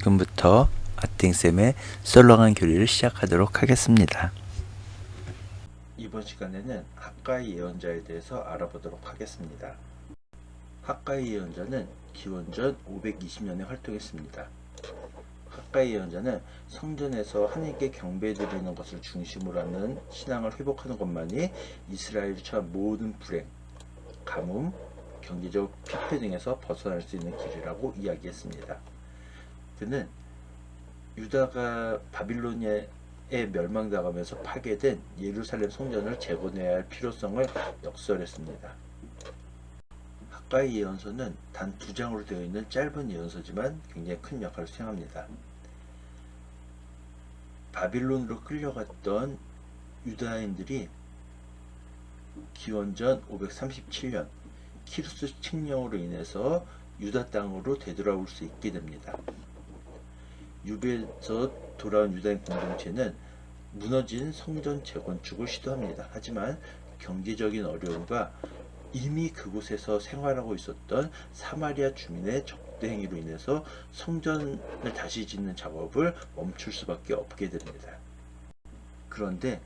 지금부터 아팅쌤의 썰렁한 교리를 시작하도록 하겠습니다. 이번 시간에는 학가이 예언자에 대해서 알아보도록 하겠습니다. 학가이 예언자는 기원전 520년에 활동했습니다. 학가이 예언자는 성전에서 하나님께 경배드리는 것을 중심으로 하는 신앙을 회복하는 것만이 이스라엘이 처한 모든 불행, 가뭄, 경제적 피폐 등에서 벗어날 수 있는 길이라고 이야기했습니다. 그는 유다가 바빌로니아에 멸망당하면서 파괴된 예루살렘 성전을 재건해야 할 필요성을 역설했습니다. 학가이 예언서는 단 2장으로 되어 있는 짧은 예언서지만 굉장히 큰 역할을 수행합니다. 바빌론으로 끌려갔던 유다인들이 기원전 537년 키루스 칙령으로 인해서 유다 땅으로 되돌아올 수 있게 됩니다. 유배에서 돌아온 유다인 공동체는 무너진 성전 재건축을 시도합니다. 하지만 경제적인 어려움과 이미 그곳에서 생활하고 있었던 사마리아 주민의 적대 행위로 인해서 성전을 다시 짓는 작업을 멈출 수밖에 없게 됩니다. 그런데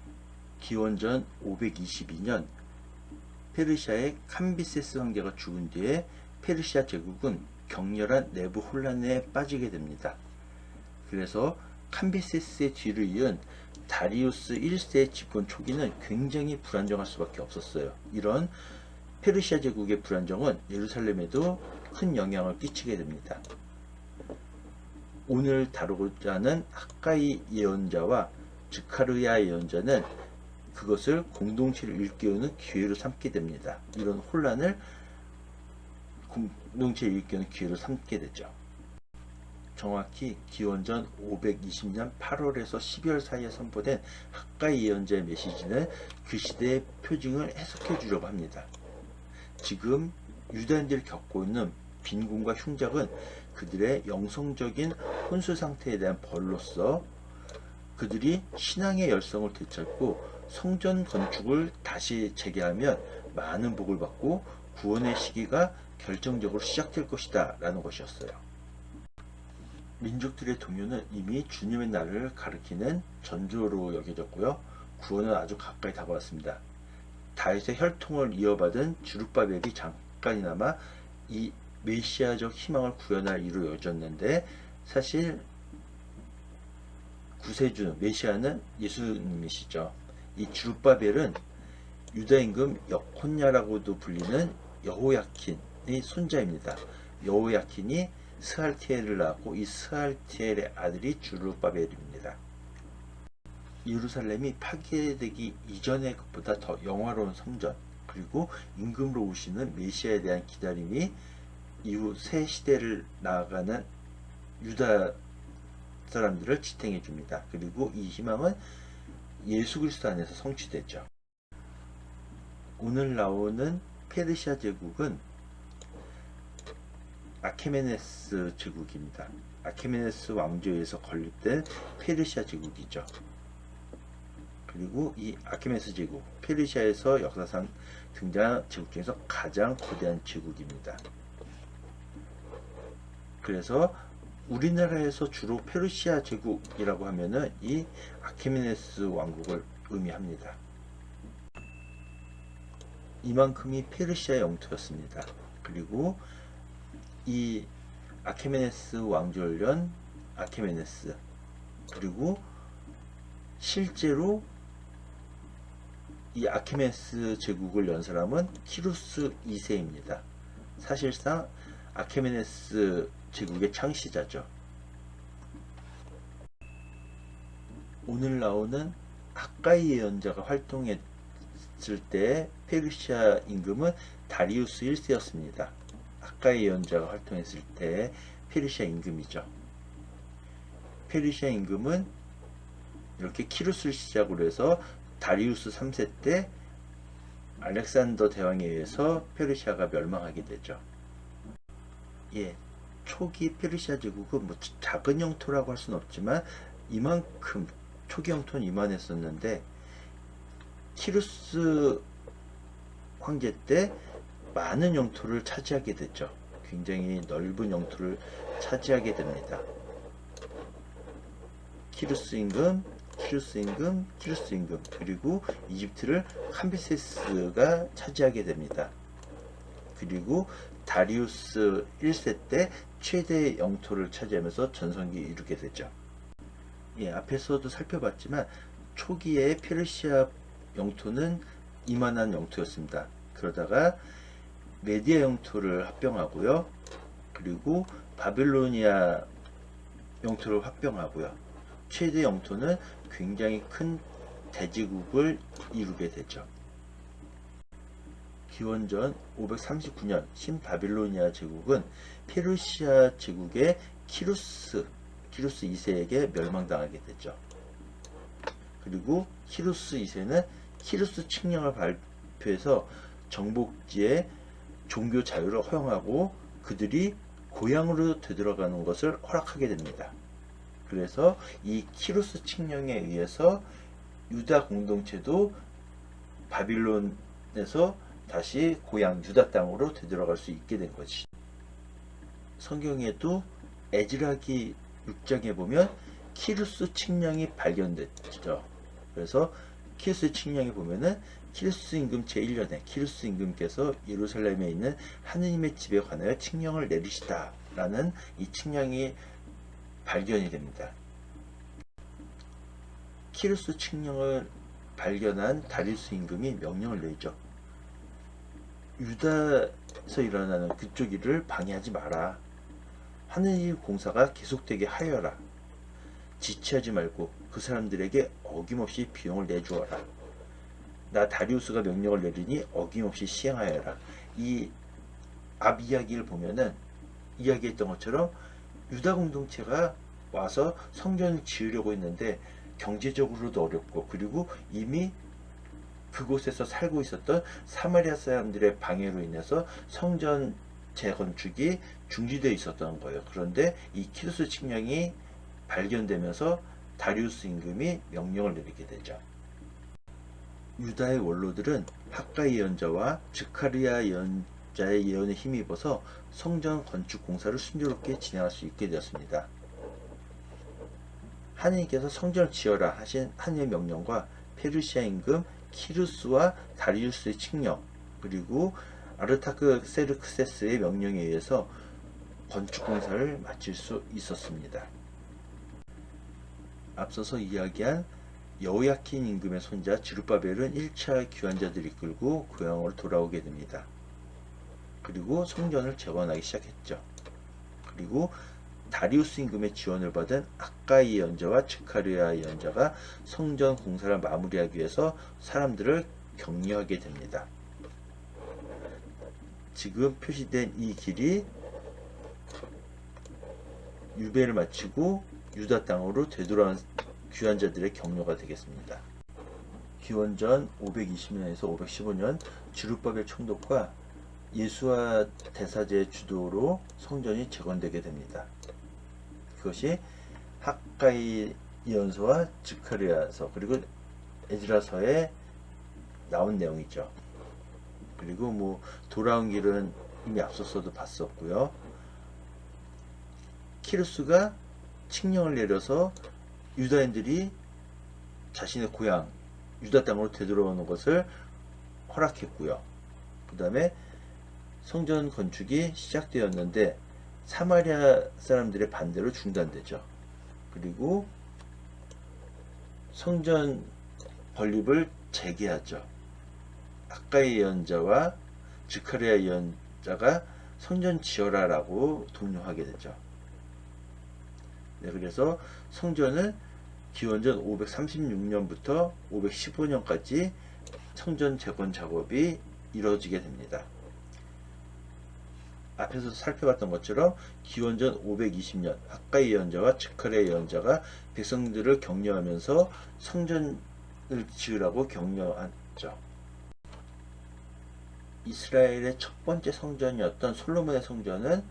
기원전 522년 페르시아의 캄비세스 황제가 죽은 뒤에 페르시아 제국은 격렬한 내부 혼란에 빠지게 됩니다. 그래서 캄비세스의 뒤를 이은 다리우스 1세의 집권 초기는 굉장히 불안정할 수밖에 없었어요. 이런 페르시아 제국의 불안정은 예루살렘에도 큰 영향을 끼치게 됩니다. 오늘 다루고자 하는 학가이 예언자와 즈카르야 예언자는 그것을 공동체를 일깨우는 기회로 삼게 됩니다. 이런 혼란을 공동체를 일깨우는 기회로 삼게 되죠. 정확히 기원전 520년 8월에서 12월 사이에 선포된 학가이 예언자의 메시지는 그 시대의 표징을 해석해 주려고 합니다. 지금 유다인들이 겪고 있는 빈곤과 흉작은 그들의 영성적인 혼수 상태에 대한 벌로서 그들이 신앙의 열성을 되찾고 성전 건축을 다시 재개하면 많은 복을 받고 구원의 시기가 결정적으로 시작될 것이다 라는 것이었어요. 민족들의 동요는 이미 주님의 날을 가리키는 전조로 여겨졌고요. 구원은 아주 가까이 다가왔습니다. 다윗의 혈통을 이어받은 주룹바벨이 잠깐이나마 이 메시아적 희망을 구현할 이로 여겼는데 사실 구세주 메시아는 예수님이시죠. 이 주룹바벨은 유다 임금 여콘야라고도 불리는 여호야킨의 손자입니다. 여호야킨이 스알티엘을 낳았고 이 스알티엘의 아들이 주룹바벨입니다. 예루살렘이 파괴되기 이전의 것보다 더 영화로운 성전 그리고 임금으로 오시는 메시아에 대한 기다림이 이후 새 시대를 나아가는 유다 사람들을 지탱해 줍니다. 그리고 이 희망은 예수 그리스도 안에서 성취되죠. 오늘 나오는 페르시아 제국은 아케메네스 제국입니다. 아케메네스 왕조에서 건립된 페르시아 제국이죠. 그리고 이 아케메네스 제국, 페르시아에서 역사상 등장한 제국 중에서 가장 거대한 제국입니다. 그래서 우리나라에서 주로 페르시아 제국이라고 하면은 이 아케메네스 왕국을 의미합니다. 이만큼이 페르시아의 영토였습니다. 그리고 이 아케메네스 왕조를 연 아케메네스 그리고 실제로 이 아케메네스 제국을 연 사람은 키루스 2세입니다. 사실상 아케메네스 제국의 창시자죠. 오늘 나오는 학가이 예언자가 활동했을 때 페르시아 임금은 다리우스 1세였습니다. 학가이 예언자가 활동했을 때 페르시아 임금이죠. 페르시아 임금은 이렇게 키루스를 시작으로 해서 다리우스 3세 때 알렉산더 대왕에 의해서 페르시아가 멸망하게 되죠. 초기 페르시아 제국은 뭐 작은 영토라고 할 수는 없지만 이만큼 초기 영토는 이만했었는데 키루스 황제 때 많은 영토를 차지하게 됐죠. 굉장히 넓은 영토를 차지하게 됩니다. 키루스 임금, 키루스 임금, 키루스 임금, 그리고 이집트를 캄비세스가 차지하게 됩니다. 그리고 다리우스 1세 때 최대 영토를 차지하면서 전성기 이루게 되죠. 예, 앞에서도 살펴봤지만 초기에 페르시아 영토는 이만한 영토였습니다. 그러다가 메디아 영토를 합병하고요. 그리고 바빌로니아 영토를 합병하고요. 최대 영토는 굉장히 큰 대제국을 이루게 되죠. 기원전 539년 신바빌로니아 제국은 페르시아 제국의 키루스 2세에게 멸망당하게 되죠. 그리고 키루스 2세는 키루스 칙령을 발표해서 정복지의 종교 자유를 허용하고 그들이 고향으로 되돌아가는 것을 허락하게 됩니다. 그래서 이 키루스 칙령에 의해서 유다 공동체도 바빌론에서 다시 고향 유다 땅으로 되돌아갈 수 있게 된 것이. 성경에도 에즈라기 6장에 보면 키루스 칙령이 발견됐죠. 그래서 키루스 칙령에 보면은 키루스 임금 제1년에 키루스 임금께서 예루살렘에 있는 하느님의 집에 관하여 칙령을 내리시다 라는 이 칙령이 발견이 됩니다. 키루스 칙령을 발견한 다리우스 임금이 명령을 내리죠. 유다에서 일어나는 그쪽 일을 방해하지 마라. 하느님 공사가 계속되게 하여라. 지체하지 말고 그 사람들에게 어김없이 비용을 내주어라. 나 다리우스가 명령을 내리니 어김없이 시행하여라. 이 앞 이야기를 보면은 이야기했던 것처럼 유다 공동체가 와서 성전을 지으려고 했는데 경제적으로도 어렵고 그리고 이미 그곳에서 살고 있었던 사마리아 사람들의 방해로 인해서 성전 재건축이 중지되어 있었던 거예요. 그런데 이 키루스 칙령이 발견되면서 다리우스 임금이 명령을 내리게 되죠. 유다의 원로들은 학가이 예언자와 즈카리아 예언자의 예언에 힘입어서 성전 건축 공사를 순조롭게 진행할 수 있게 되었습니다. 하느님께서 성전을 지어라 하신 하느님의 명령과 페르시아 임금 키루스와 다리우스의 칙령 그리고 아르타크세르크세스의 명령에 의해서 건축 공사를 마칠 수 있었습니다. 앞서서 이야기한 여호야킨 임금의 손자 지룹바벨은 1차 귀환자들을 이끌고 고향으로 돌아오게 됩니다. 그리고 성전을 재건하기 시작했죠. 그리고 다리우스 임금의 지원을 받은 학가이 예언자와 즈카리아 예언자가 성전 공사를 마무리하기 위해서 사람들을 격려하게 됩니다. 지금 표시된 이 길이 유배를 마치고 유다 땅으로 되돌아온 귀환자들의 격려가 되겠습니다. 기원전 520년에서 515년 지룹바벨 총독과 예수와 대사제의 주도로 성전이 재건되게 됩니다. 그것이 학가이 예언서와 즈카리아서 그리고 에즈라서에 나온 내용이죠. 그리고 뭐 돌아온 길은 이미 앞서서도 봤었고요. 키루스가 칙령을 내려서 유다인들이 자신의 고향 유다 땅으로 되돌아오는 것을 허락했고요. 그 다음에 성전 건축이 시작되었는데 사마리아 사람들의 반대로 중단되죠. 그리고 성전 건립을 재개하죠. 학가이 예언자와 즈카리아 예언자가 성전 지어라 라고 독려하게 되죠. 네, 그래서 성전은 기원전 536년부터 515년까지 성전 재건 작업이 이루어지게 됩니다. 앞에서 살펴봤던 것처럼 기원전 520년 학가이 예언자와 즈카리아 예언자가 백성들을 격려하면서 성전을 지으라고 격려하죠. 이스라엘의 첫 번째 성전이었던 솔로몬의 성전은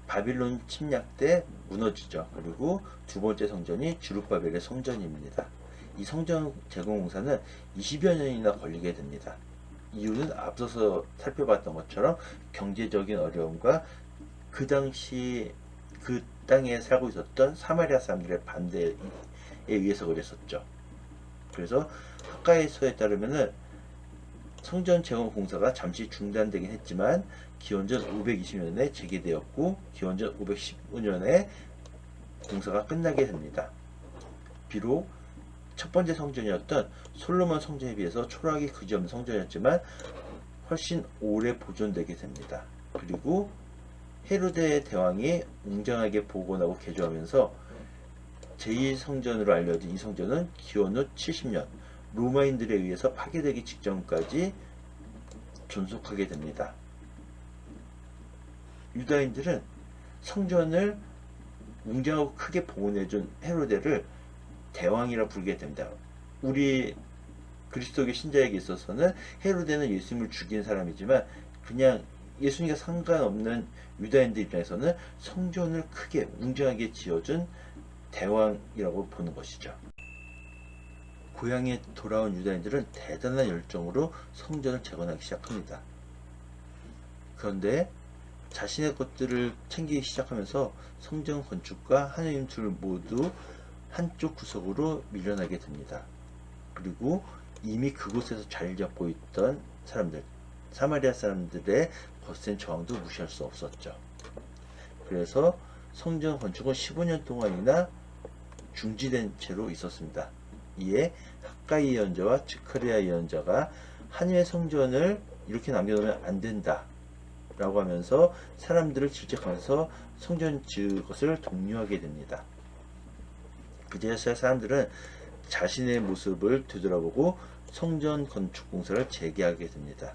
바빌론 침략 때 무너지죠. 그리고 두 번째 성전이 지룹바벨의 성전입니다. 이 성전 재건 공사는 20여 년이나 걸리게 됩니다. 이유는 앞서서 살펴봤던 것처럼 경제적인 어려움과 그 당시 그 땅에 살고 있었던 사마리아 사람들의 반대 의해서 그랬었죠. 그래서 학가에서에 따르면은 성전 재건 공사가 잠시 중단되긴 했지만 기원전 520년에 재개되었고 기원전 515년에 공사가 끝나게 됩니다. 비록 첫 번째 성전이었던 솔로몬 성전에 비해서 초라하기 그지없는 성전이었지만 훨씬 오래 보존되게 됩니다. 그리고 헤로데 대왕이 웅장하게 복원하고 개조하면서 제2성전으로 알려진 이 성전은 기원 후 70년 로마인들에 의해서 파괴되기 직전까지 존속하게 됩니다. 유다인들은 성전을 웅장하고 크게 복원해준 헤로데를 대왕이라 부르게 됩니다. 우리 그리스도교 신자에게 있어서는 헤로데는 예수님을 죽인 사람이지만 그냥 예수님과 상관없는 유다인들 입장에서는 성전을 크게 웅장하게 지어준 대왕이라고 보는 것이죠. 고향에 돌아온 유다인들은 대단한 열정으로 성전을 재건하기 시작합니다. 그런데 자신의 것들을 챙기기 시작하면서 성전 건축과 하나님 둘 모두 한쪽 구석으로 밀려나게 됩니다. 그리고 이미 그곳에서 자리 잡고 있던 사람들, 사마리아 사람들의 거센 저항도 무시할 수 없었죠. 그래서 성전 건축은 15년 동안이나 중지된 채로 있었습니다. 이에 학가이 예언자와 즈카리야 예언자가 하나님의 성전을 이렇게 남겨놓으면 안 된다 라고 하면서 사람들을 질책하면서 성전 지을 것을 독려하게 됩니다. 그제서야 사람들은 자신의 모습을 되돌아보고 성전 건축 공사를 재개하게 됩니다.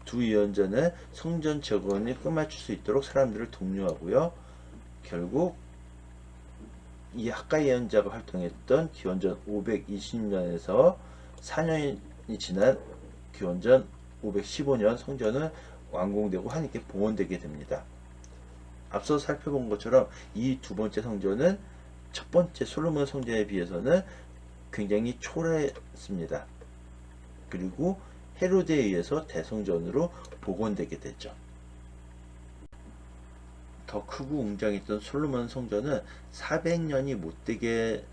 두 예언자는 성전 재건이 끝마칠 수 있도록 사람들을 독려하고요. 결국 이 학가이 예언자가 활동했던 기원전 520년에서 4년이 지난 기원전 515년 성전은 완공되고 하나님께 봉헌되게 됩니다. 앞서 살펴본 것처럼 이 두 번째 성전은 첫 번째 솔로몬 성전에 비해서는 굉장히 초라했습니다. 그리고 헤로데에 의해서 대성전으로 복원되게 되죠. 더 크고 웅장했던 솔로몬 성전은 400년이 못되게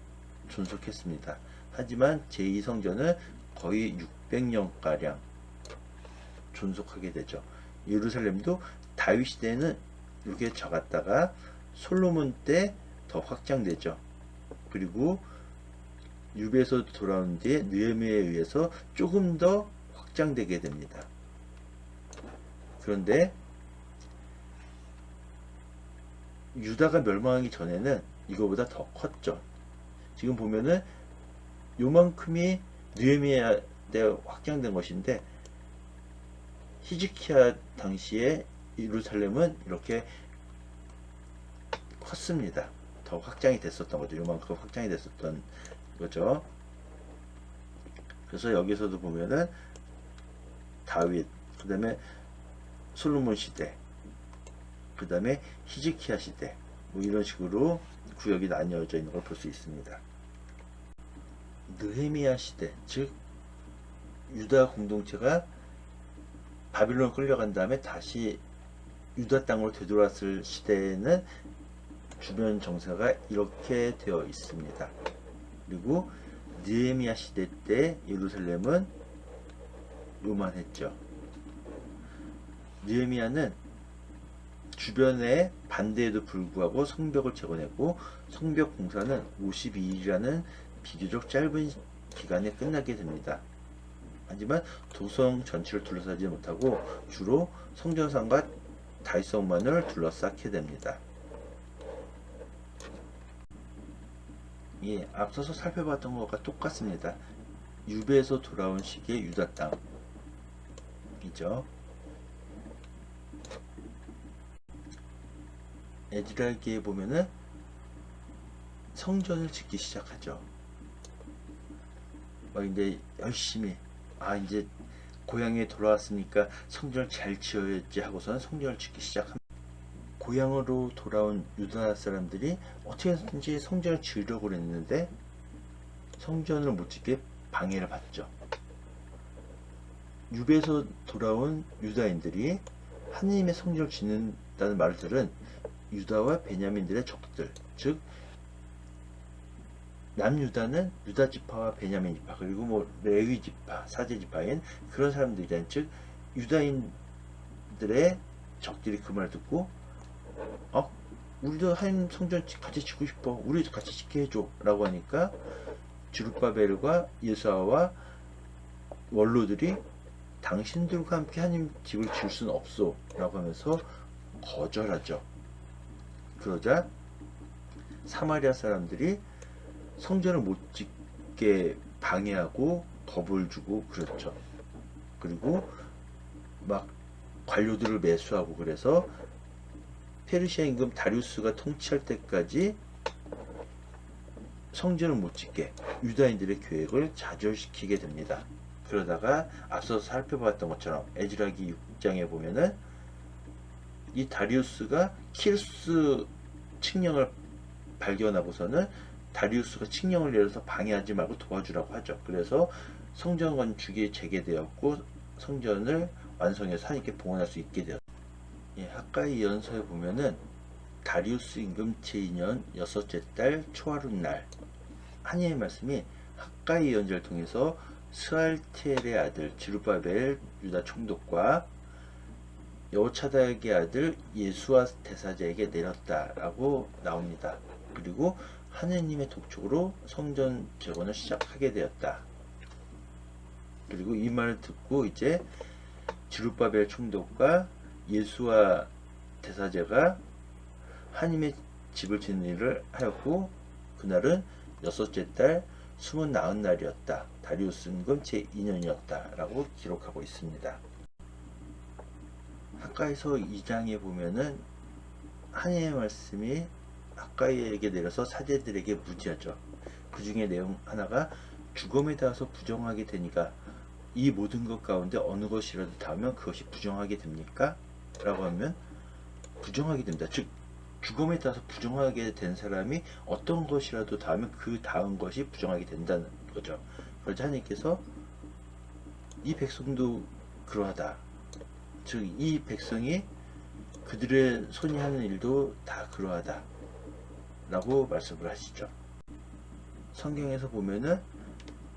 존속했습니다. 하지만 제2성전은 거의 600년가량 존속하게 되죠. 예루살렘도 다윗 시대에는 이렇게 작았다가 솔로몬 때 더 확장되죠. 그리고 유배에서 돌아온 뒤에 느헤미야에 의해서 조금 더 확장되게 됩니다. 그런데 유다가 멸망하기 전에는 이거보다 더 컸죠. 지금 보면은 요만큼이 느헤미야 때 확장된 것인데 히즈키야 당시에 예루살렘은 이렇게 컸습니다. 더 확장이 됐었던 거죠. 요만큼 확장이 됐었던 거죠. 그래서 여기서도 보면은 다윗, 그 다음에 솔로몬 시대, 그 다음에 히즈키야 시대, 뭐 이런 식으로 구역이 나뉘어져 있는 걸 볼 수 있습니다. 느헤미야 시대, 즉 유다 공동체가 바빌론 끌려간 다음에 다시 유다 땅으로 되돌았을 시대에는 주변 정세가 이렇게 되어 있습니다. 그리고 느헤미야 시대 때 예루살렘은 요만했죠. 느헤미야는 주변의 반대에도 불구하고 성벽을 재건했고 성벽 공사는 52일이라는 비교적 짧은 기간에 끝나게 됩니다. 하지만 도성 전체를 둘러싸지 못하고 주로 성전상과 다윗성만을 둘러싸게 됩니다. 예, 앞서서 살펴봤던 것과 똑같습니다. 유배에서 돌아온 시기의 유다 땅이죠. 에즈라기에 보면은 성전을 짓기 시작하죠. 막 이제 열심히 이제 고향에 돌아왔으니까 성전을 잘 지어야지 하고서는 성전을 짓기 시작합니다. 고향으로 돌아온 유다 사람들이 어떻게든지 성전을 지으려고 했는데 성전을 못 짓게 방해를 받죠. 유배에서 돌아온 유다인들이 하느님의 성전을 짓는다는 말을 들은 유다와 베냐민들의 적들, 즉 남유다는 유다 지파와 베냐민 지파 그리고 뭐 레위 지파, 사제 지파인 그런 사람들이란 즉 유다인들의 적들이 그 말 듣고 우리도 하나님 성전 같이 짓고 싶어. 우리도 같이 짓게 해줘. 라고 하니까 주룹바벨과 예수아와 원로들이 당신들과 함께 하나님 집을 지을 수는 없어. 라고 하면서 거절하죠. 그러자 사마리아 사람들이 성전을 못 짓게 방해하고 겁을 주고 그랬죠. 그리고 막 관료들을 매수하고 그래서 페르시아 임금 다리우스가 통치할 때까지 성전을 못 짓게 유다인들의 계획을 좌절시키게 됩니다. 그러다가 앞서서 살펴봤던 것처럼 에즈라기 6장에 보면은 이 다리우스가 키루스 칙령을 발견하고서는 다리우스가 칙령을 내려서 방해하지 말고 도와주라고 하죠. 그래서 성전 건축이 재개되었고 성전을 완성해서 하나님께 봉헌할 수 있게 되었습니다. 학가이 예언서에 보면은 다리우스 임금 제2년 여섯째 달 초하룻 날 하나님의 말씀이 학가이 예언자를 통해서 스알티엘의 아들 지루바벨 유다 총독과 여호차닥의 아들 예수아 대사제에게 내렸다라고 나옵니다. 그리고 하느님의 독촉으로 성전 재건을 시작하게 되었다. 그리고 이 말을 듣고 이제 지루바벨 총독과 예수아 대사제가 하나님의 집을 짓는 일을 하였고 그날은 여섯째 달 숨은 나은 날이었다. 다리우스 임금 제2년이었다. 라고 기록하고 있습니다. 학가에서 2장에 보면은 하나님의 말씀이 학가이에게 내려서 사제들에게 무지하죠. 그 중에 내용 하나가 죽음에 닿아서 부정하게 되니까 이 모든 것 가운데 어느 것이라도 닿으면 그것이 부정하게 됩니까? 라고 하면 부정하게 됩니다. 즉 죽음에 닿아서 부정하게 된 사람이 어떤 것이라도 닿으면 그 닿은 것이 부정하게 된다는 거죠. 그러자 하나님께서 이 백성도 그러하다. 즉 이 백성이 그들의 손이 하는 일도 다 그러하다 라고 말씀을 하시죠. 성경에서 보면은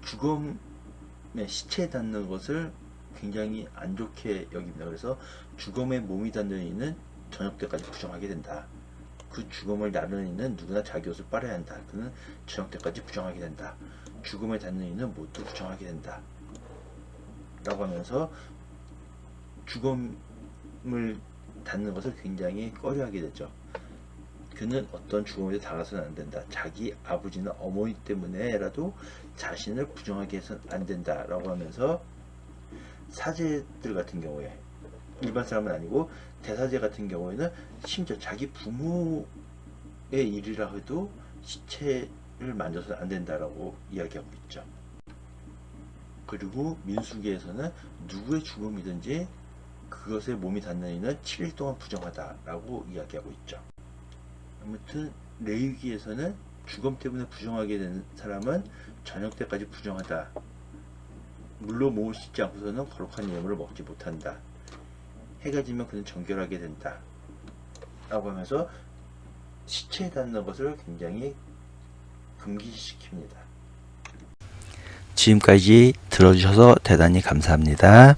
죽음의 시체에 닿는 것을 굉장히 안 좋게 여깁니다. 그래서 죽음의 몸이 닿는 이는 저녁 때까지 부정하게 된다. 그 죽음을 나누는 이는 누구나 자기 옷을 빨아야 한다. 그는 저녁 때까지 부정하게 된다. 죽음에 닿는 이는 모두 부정하게 된다. 라고 하면서 죽음을 닿는 것을 굉장히 꺼려하게 되죠. 그는 어떤 죽음에 닿아서는 안 된다. 자기 아버지나 어머니 때문에라도 자신을 부정하게 해서는 안 된다. 라고 하면서 사제들 같은 경우에 일반 사람은 아니고 대사제 같은 경우에는 심지어 자기 부모의 일이라 해도 시체를 만져서는 안 된다라고 이야기하고 있죠. 그리고 민수기에서는 누구의 죽음이든지 그것에 몸이 닿는 이는 7일 동안 부정하다라고 이야기하고 있죠. 아무튼 레위기에서는 죽음 때문에 부정하게 된 사람은 저녁 때까지 부정하다. 물로 몸을 씻지 않고서는 거룩한 예물을 먹지 못한다. 해가 지면 그는 정결하게 된다. 라고 하면서 시체에 닿는 것을 굉장히 금기시킵니다. 지금까지 들어주셔서 대단히 감사합니다.